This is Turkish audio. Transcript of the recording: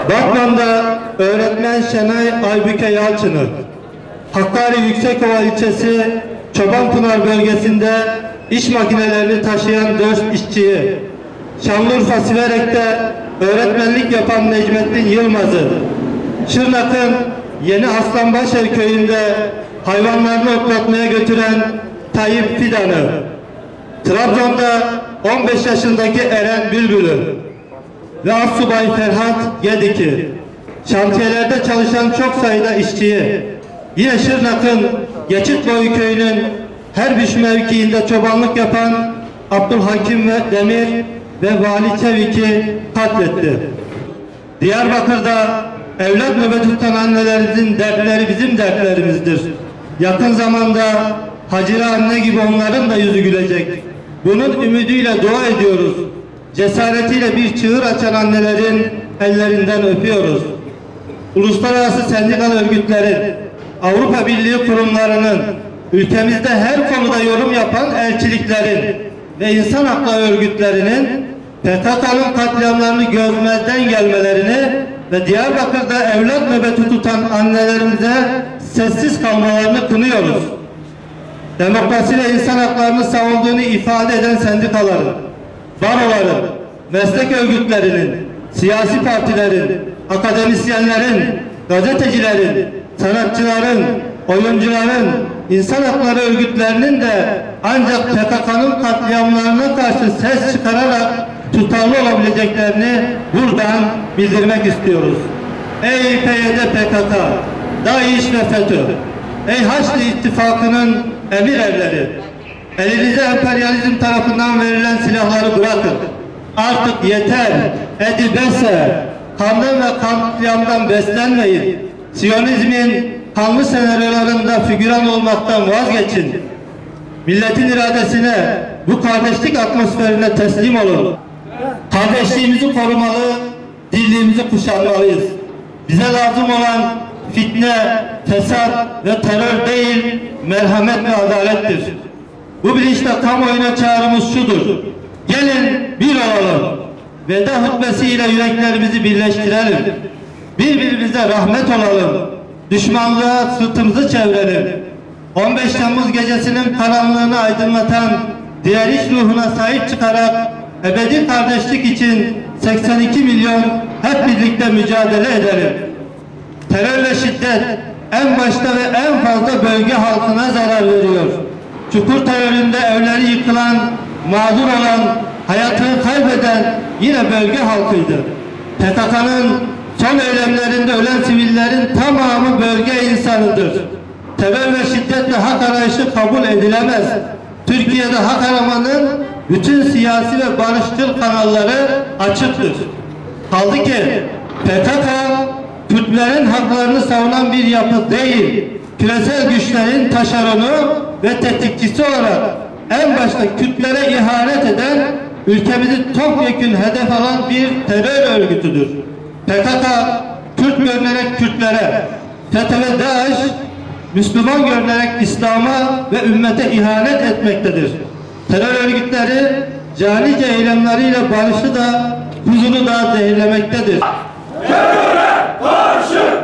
Batman'da öğretmen Şenay Aybüke Yalçın'ı, Hakkari Yüksekova ilçesi Çobanpınar bölgesinde iş makinelerini taşıyan 4 işçiyi, Şanlıurfa Siverek'te öğretmenlik yapan Necmettin Yılmaz'ı, Şırnak'ın Yeni Aslanbaşer köyünde hayvanlarını otlatmaya götüren Tayyip Fidan'ı, Trabzon'da 15 yaşındaki Eren Bülbül'ü ve Assubay Ferhat Gedik'i, şantiyelerde çalışan çok sayıda işçiyi, yine Şırnak'ın Geçitboyu köyünün Herbiş mevkiinde çobanlık yapan Abdülhakim ve Demir ve Vali Çevik'i katletti. Diyarbakır'da evlat nöbeti tutan annelerimizin dertleri bizim dertlerimizdir. Yakın zamanda Hacire anne gibi onların da yüzü gülecek. Bunun ümidiyle dua ediyoruz. Cesaretiyle bir çığır açan annelerin ellerinden öpüyoruz. Uluslararası sendikal örgütlerin, Avrupa Birliği kurumlarının, ülkemizde her konuda yorum yapan elçiliklerin ve insan hakları örgütlerinin PKK'nın katliamlarını görmezden gelmelerini ve Diyarbakır'da evlat nöbeti tutan annelerimize sessiz kalmalarını kınıyoruz. Demokrasi ve insan haklarını savunduğunu ifade eden sendikaların, baroların, meslek örgütlerinin, siyasi partilerin, akademisyenlerin, gazetecilerin, sanatçıların, oyuncuların, insan hakları örgütlerinin de ancak PKK'nın katliamlarına karşı ses çıkararak tutarlı olabileceklerini buradan bildirmek istiyoruz. Ey PYD PKK, DAEŞ ve FETÖ, ey Haçlı İttifakı'nın emir erleri, elinize emperyalizm tarafından verilen silahları bırakın. Artık yeter, edibese, kandan ve katliamdan beslenmeyin. Siyonizmin kanlı senaryolarında figüran olmaktan vazgeçin. Milletin iradesine, bu kardeşlik atmosferine teslim olun. Kardeşliğimizi korumalı, dirliğimizi kuşanmalıyız. Bize lazım olan fitne, fesat ve terör değil, merhamet ve adalettir. Bu bilinçle kamuoyuna çağrımız şudur: gelin bir olalım. Veda hutbesiyle yüreklerimizi birleştirelim. Birbirimize rahmet olalım. Düşmanlığa sırtımızı çevirelim. 15 Temmuz gecesinin karanlığını aydınlatan direniş ruhuna sahip çıkarak ebedi kardeşlik için 82 milyon hep birlikte mücadele edelim. Terör ve şiddet en başta ve en fazla bölge halkına zarar veriyor. Çukur teröründe evleri yıkılan, mağdur olan, hayatını kaybeden yine bölge halkıydı. PKK'nın son eylemlerinde ölen sivillerin tamamı bölge insanıdır. Terör ve şiddetle hak arayışı kabul edilemez. Türkiye'de hak aramanın bütün siyasi ve barışçıl kanalları açıktır. Kaldı ki PKK Kürtlerin haklarını savunan bir yapı değil, küresel güçlerin taşeronu ve tetikçisi olarak en başta Kürtlere ihanet eden, ülkemizi topyekün hedef alan bir terör örgütüdür. PKK, Kürt görünerek Kürtlere, FETÖ ve DAEŞ, Müslüman görünerek İslam'a ve ümmete ihanet etmektedir. Terör örgütleri canice eylemleriyle barışı da, huzuru da zehirlemektedir. Teröre karşı